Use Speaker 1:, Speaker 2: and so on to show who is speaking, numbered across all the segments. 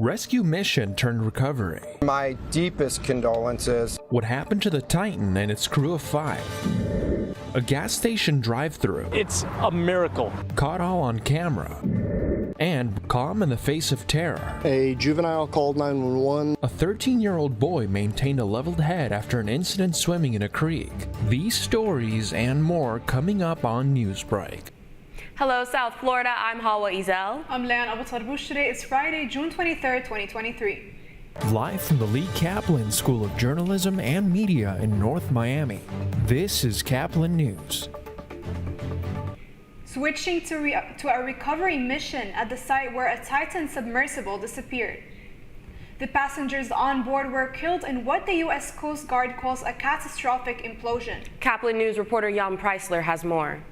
Speaker 1: Rescue mission turned recovery.
Speaker 2: My deepest condolences.
Speaker 1: What happened to the Titan and its crew of 5? A gas station drive-thru.
Speaker 3: It's a miracle.
Speaker 1: Caught all on camera. And calm in the face of terror.
Speaker 4: A juvenile called 911.
Speaker 1: A 13-year-old boy maintained a leveled head after an incident swimming in a creek. These stories and more coming up on Newsbreak.
Speaker 5: Hello, South Florida. I'm Hawa Ezel.
Speaker 6: I'm Leon Abu Tarbush. Today is Friday, June 23rd, 2023.
Speaker 1: Live from the Lee Caplin School of Journalism and Media in North Miami, this is Caplin News.
Speaker 6: Switching to a recovery mission at the site where a Titan submersible disappeared. The passengers on board were killed in what the U.S. Coast Guard calls a catastrophic implosion.
Speaker 5: Caplin News reporter Jan Preisler has more.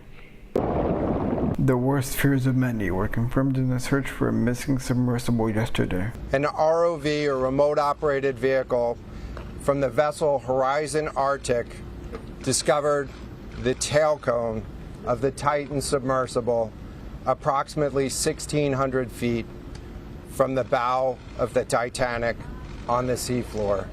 Speaker 7: The worst fears of many were confirmed in the search for a missing submersible yesterday.
Speaker 2: An ROV, or remote-operated vehicle, from the vessel Horizon Arctic discovered the tail cone of the Titan submersible approximately 1,600 feet from the bow of the Titanic on the seafloor.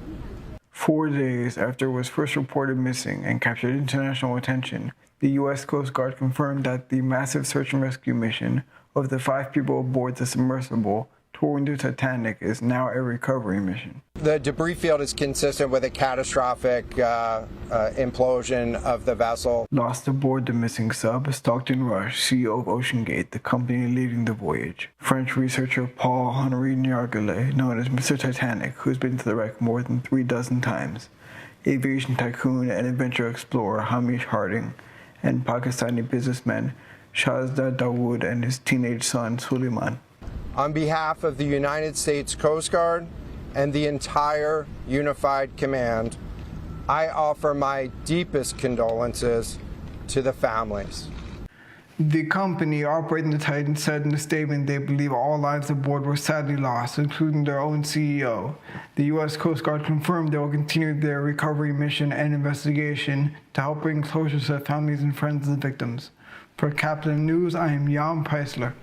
Speaker 7: 4 days after it was first reported missing and captured international attention, the U.S. Coast Guard confirmed that the massive search and rescue mission of the 5 people aboard the submersible touring the Titanic is now a recovery mission.
Speaker 2: The debris field is consistent with a catastrophic implosion of the vessel.
Speaker 7: Lost aboard the missing sub, Stockton Rush, CEO of OceanGate, the company leading the voyage. French researcher Paul-Henri Nargelet, known as Mr. Titanic, who's been to the wreck more than 36 times. Aviation tycoon and adventure explorer Hamish Harding, and Pakistani businessman Shahzad Dawood and his teenage son Suleiman.
Speaker 2: On behalf of the United States Coast Guard and the entire Unified Command, I offer my deepest condolences to the families.
Speaker 7: The company operating the Titan said in a statement they believe all lives aboard were sadly lost, including their own CEO. The U.S. Coast Guard confirmed they will continue their recovery mission and investigation to help bring closure to the families and friends of the victims. For Caplin News, I am Jan Preisler.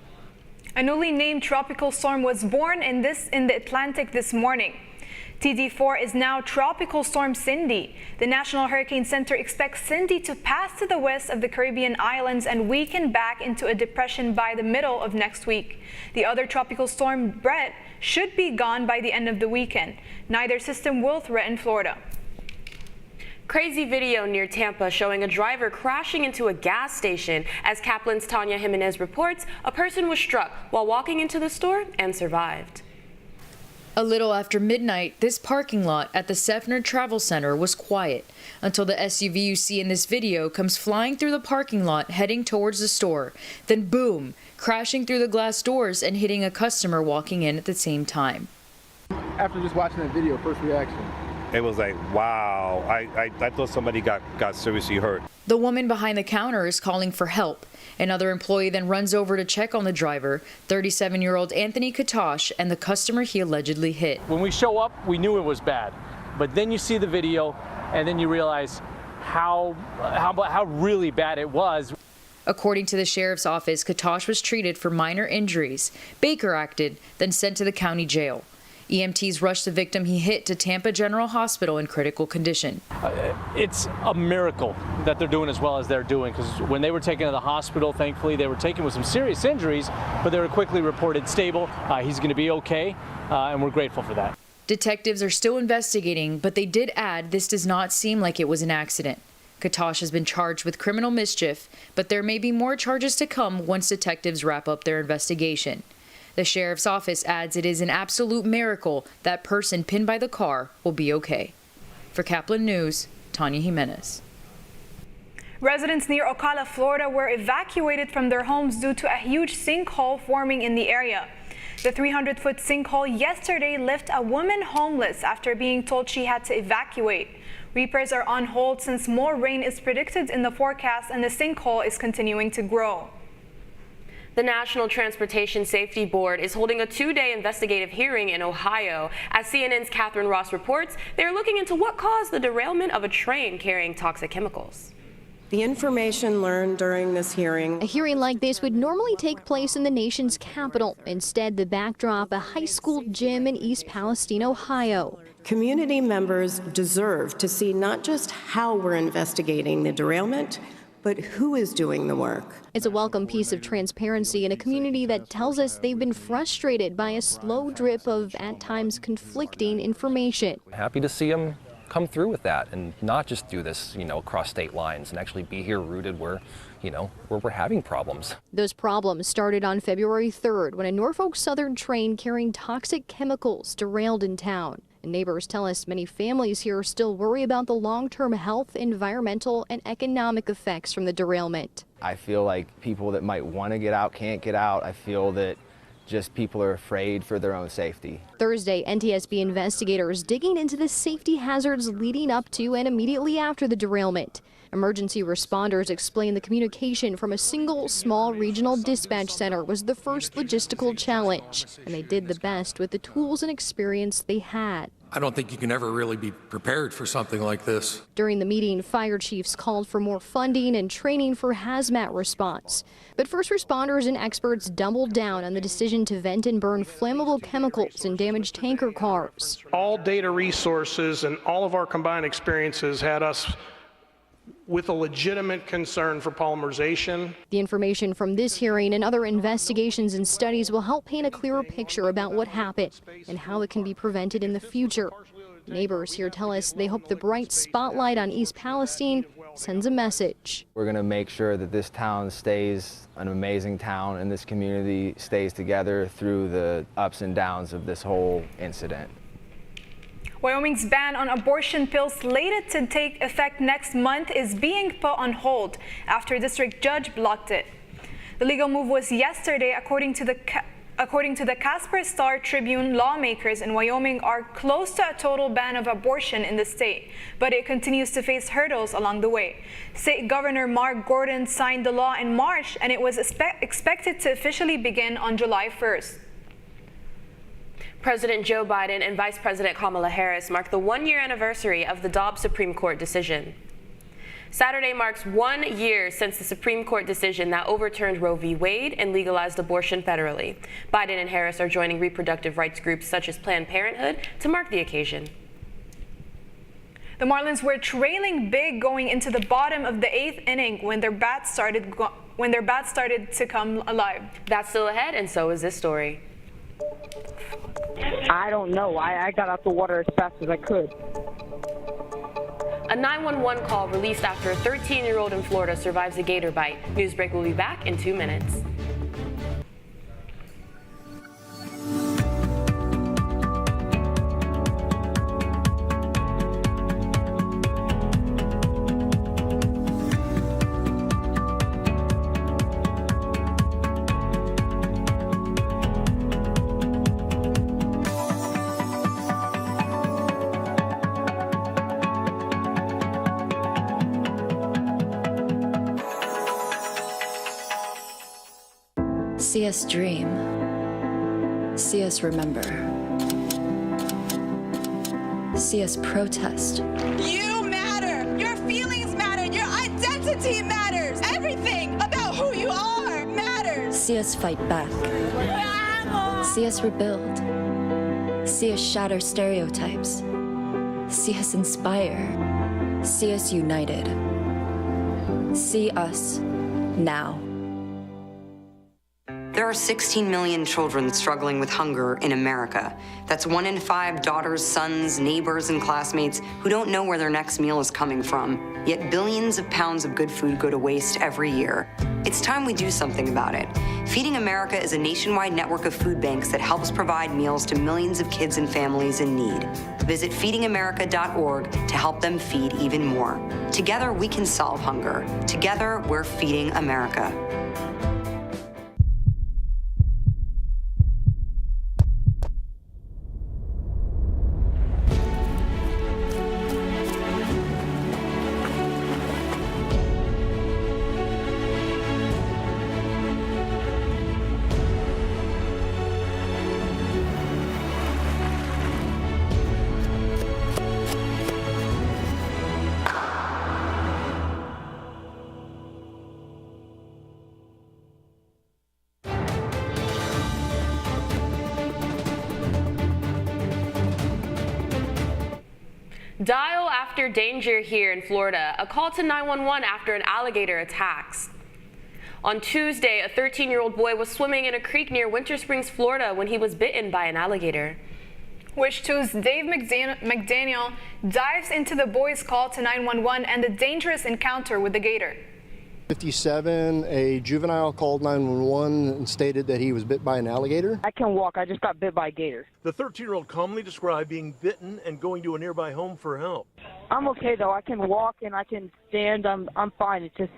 Speaker 6: A newly named tropical storm was born in the Atlantic this morning. TD4 is now Tropical Storm Cindy. The National Hurricane Center expects Cindy to pass to the west of the Caribbean islands and weaken back into a depression by the middle of next week. The other tropical storm, Brett, should be gone by the end of the weekend. Neither system will threaten Florida.
Speaker 5: Crazy video near Tampa showing a driver crashing into a gas station. As Caplin's Tanya Jimenez reports, a person was struck while walking into the store and survived.
Speaker 8: A little after midnight, this parking lot at the Seffner Travel Center was quiet until the SUV you see in this video comes flying through the parking lot heading towards the store. Then boom, crashing through the glass doors and hitting a customer walking in at the same time.
Speaker 9: After just watching that video, first reaction?
Speaker 10: It was like, wow, I thought somebody got seriously hurt.
Speaker 8: The woman behind the counter is calling for help. Another employee then runs over to check on the driver, 37-year-old Anthony Katosh, and the customer he allegedly hit.
Speaker 3: When we show up, we knew it was bad. But then you see the video, and then you realize how really bad it was.
Speaker 8: According to the sheriff's office, Katosh was treated for minor injuries. Baker acted, then sent to the county jail. EMTs rushed the victim he hit to Tampa General Hospital in critical condition.
Speaker 3: It's a miracle that they're doing as well as they're doing, because when they were taken to the hospital, thankfully they were taken with some serious injuries, but they were quickly reported stable. He's going to be okay, and we're grateful for that.
Speaker 8: Detectives are still investigating, but they did add this does not seem like it was an accident. Katosh has been charged with criminal mischief, but there may be more charges to come once detectives wrap up their investigation. The sheriff's office adds it is an absolute miracle that person pinned by the car will be okay. For Caplin News, Tanya Jimenez.
Speaker 6: Residents near Ocala, Florida were evacuated from their homes due to a huge sinkhole forming in the area. The 300-foot sinkhole yesterday left a woman homeless after being told she had to evacuate. Repairs are on hold since more rain is predicted in the forecast and the sinkhole is continuing to grow.
Speaker 5: The National Transportation Safety Board is holding a 2-day investigative hearing in Ohio. As CNN's Catherine Ross reports, they're looking into what caused the derailment of a train carrying toxic chemicals.
Speaker 11: The information learned during this hearing.
Speaker 12: A hearing like this would normally take place in the nation's capital. Instead, the backdrop, a high school gym in East Palestine, Ohio.
Speaker 11: Community members deserve to see not just how we're investigating the derailment, but who is doing the work.
Speaker 12: It's a welcome piece of transparency in a community that tells us they've been frustrated by a slow drip of, at times, conflicting information.
Speaker 13: Happy to see them come through with that and not just do this, across state lines and actually be here rooted where we're having problems.
Speaker 12: Those problems started on February 3rd when a Norfolk Southern train carrying toxic chemicals derailed in town. And neighbors tell us many families here still worry about the long-term health, environmental, and economic effects from the derailment.
Speaker 14: I feel like people that might want to get out can't get out. I feel that just people are afraid for their own safety.
Speaker 12: Thursday, NTSB investigators digging into the safety hazards leading up to and immediately after the derailment. Emergency responders explain the communication from a single small regional dispatch center was the first logistical challenge, and they did the best with the tools and experience they had.
Speaker 15: I don't think you can ever really be prepared for something like this.
Speaker 12: During the meeting, fire chiefs called for more funding and training for hazmat response. But first responders and experts doubled down on the decision to vent and burn flammable chemicals in damaged tanker cars.
Speaker 16: All data resources and all of our combined experiences had us with a legitimate concern for polymerization.
Speaker 12: The information from this hearing and other investigations and studies will help paint a clearer picture about what happened and how it can be prevented in the future. Neighbors here tell us they hope the bright spotlight on East Palestine sends a message.
Speaker 14: We're going to make sure that this town stays an amazing town and this community stays together through the ups and downs of this whole incident.
Speaker 6: Wyoming's ban on abortion pills slated to take effect next month is being put on hold after a district judge blocked it. The legal move was yesterday, according to the Casper Star Tribune. Lawmakers in Wyoming are close to a total ban of abortion in the state, but it continues to face hurdles along the way. State Governor Mark Gordon signed the law in March, and it was expected to officially begin on July 1st.
Speaker 5: President Joe Biden and Vice President Kamala Harris marked the one-year anniversary of the Dobbs Supreme Court decision. Saturday marks 1 year since the Supreme Court decision that overturned Roe v. Wade and legalized abortion federally. Biden and Harris are joining reproductive rights groups such as Planned Parenthood to mark the occasion.
Speaker 6: The Marlins were trailing big going into the bottom of the 8th inning when their bats started to come alive.
Speaker 5: That's still ahead, and so is this story.
Speaker 17: I don't know. I got out the water as fast as I could.
Speaker 5: A 911 call released after a 13-year-old in Florida survives a gator bite. Newsbreak will be back in 2 minutes.
Speaker 18: See us dream. See us remember. See us protest.
Speaker 19: You matter. Your feelings matter. Your identity matters. Everything about who you are matters.
Speaker 18: See us fight back. See us rebuild. See us shatter stereotypes. See us inspire. See us united. See us now.
Speaker 20: There are 16 million children struggling with hunger in America. That's 1 in 5 daughters, sons, neighbors, and classmates who don't know where their next meal is coming from. Yet billions of pounds of good food go to waste every year. It's time we do something about it. Feeding America is a nationwide network of food banks that helps provide meals to millions of kids and families in need. Visit feedingamerica.org to help them feed even more. Together, we can solve hunger. Together, we're feeding America.
Speaker 5: Dial after danger here in Florida. A call to 911 after an alligator attacks. On Tuesday, a 13-year-old boy was swimming in a creek near Winter Springs, Florida when he was bitten by an alligator.
Speaker 6: Wish 2's Dave McDaniel dives into the boy's call to 911 and the dangerous encounter with the gator.
Speaker 4: 57, a juvenile called 911 and stated that he was bit by an alligator.
Speaker 17: I can walk. I just got bit by a gator.
Speaker 21: The 13-year-old calmly described being bitten and going to a nearby home for help.
Speaker 17: I'm okay though. I can walk and I can stand. I'm fine. It just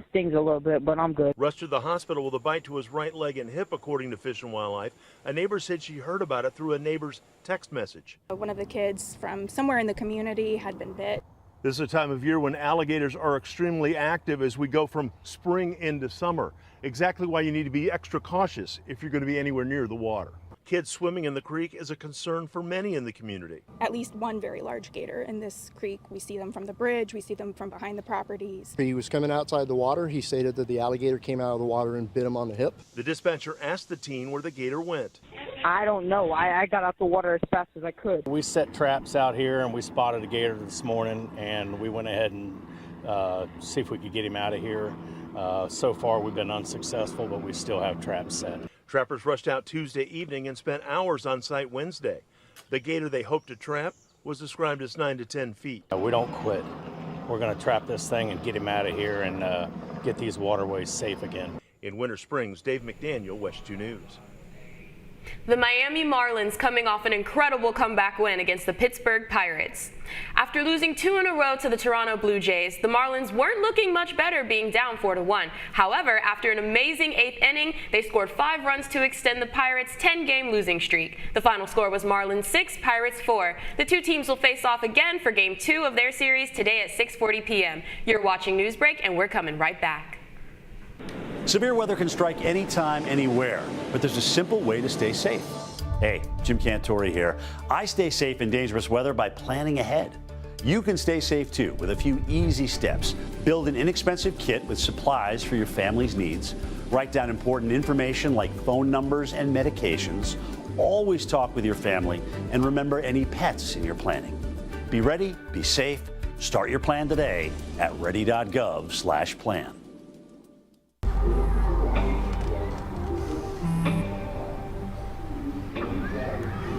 Speaker 17: stings a little bit, but I'm good.
Speaker 21: Rushed to the hospital with a bite to his right leg and hip, according to Fish and Wildlife. A neighbor said she heard about it through a neighbor's text message.
Speaker 22: One of the kids from somewhere in the community had been bit.
Speaker 21: This is a time of year when alligators are extremely active as we go from spring into summer. Exactly why you need to be extra cautious if you're going to be anywhere near the water. Kids swimming in the creek is a concern for many in the community.
Speaker 22: At least one very large gator in this creek. We see them from the bridge, we see them from behind the properties.
Speaker 4: He was coming outside the water. He stated that the alligator came out of the water and bit him on the hip.
Speaker 21: The dispatcher asked the teen where the gator went.
Speaker 17: I don't know. I got out the water as fast as I could.
Speaker 23: We set traps out here and we spotted a gator this morning, and we went ahead and see if we could get him out of here. So far we've been unsuccessful, but we still have traps set.
Speaker 21: Trappers rushed out Tuesday evening and spent hours on site Wednesday. The gator they hoped to trap was described as 9 to 10 feet.
Speaker 23: We don't quit. We're going to trap this thing and get him out of here and get these waterways safe again.
Speaker 21: In Winter Springs, Dave McDaniel, West 2 News.
Speaker 5: The Miami Marlins coming off an incredible comeback win against the Pittsburgh Pirates. After losing 2 in a row to the Toronto Blue Jays, the Marlins weren't looking much better, being down 4-1. However, after an amazing 8th inning, they scored 5 runs to extend the Pirates' 10-game losing streak. The final score was Marlins 6, Pirates 4. The two teams will face off again for Game 2 of their series today at 6:40 p.m. You're watching Newsbreak, and we're coming right back.
Speaker 24: Severe weather can strike anytime, anywhere, but there's a simple way to stay safe. Hey, Jim Cantore here. I stay safe in dangerous weather by planning ahead. You can stay safe too with a few easy steps. Build an inexpensive kit with supplies for your family's needs. Write down important information like phone numbers and medications. Always talk with your family, and remember any pets in your planning. Be ready, be safe. Start your plan today at ready.gov/plan.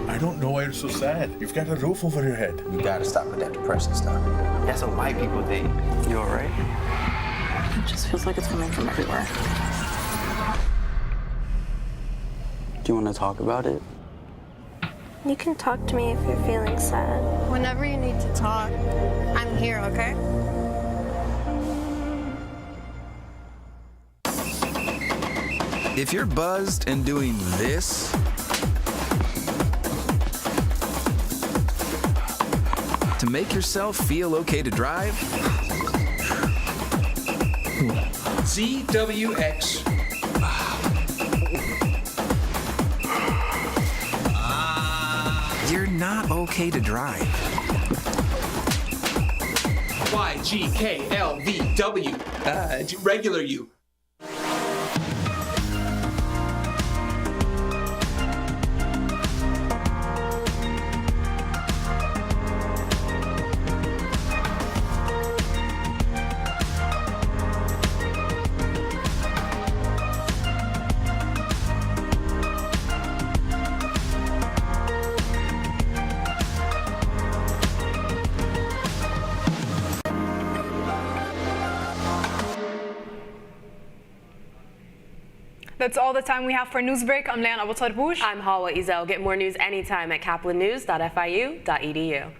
Speaker 25: I don't know why you're so sad. You've got a roof over your head.
Speaker 26: You gotta stop with that depressing stuff. That's what white people think. You alright?
Speaker 27: It just feels like it's coming from everywhere.
Speaker 26: Do you want to talk about it?
Speaker 28: You can talk to me if you're feeling sad.
Speaker 29: Whenever you need to talk, I'm here, okay?
Speaker 30: If you're buzzed and doing this, to make yourself feel okay to drive,
Speaker 31: ZWX.
Speaker 30: You're not okay to drive.
Speaker 31: YGKLVW. Regular you.
Speaker 6: That's all the time we have for Newsbreak. I'm Leanne Abu Tarboush.
Speaker 5: I'm Hawa Ezel. Get more news anytime at caplinnews.fiu.edu.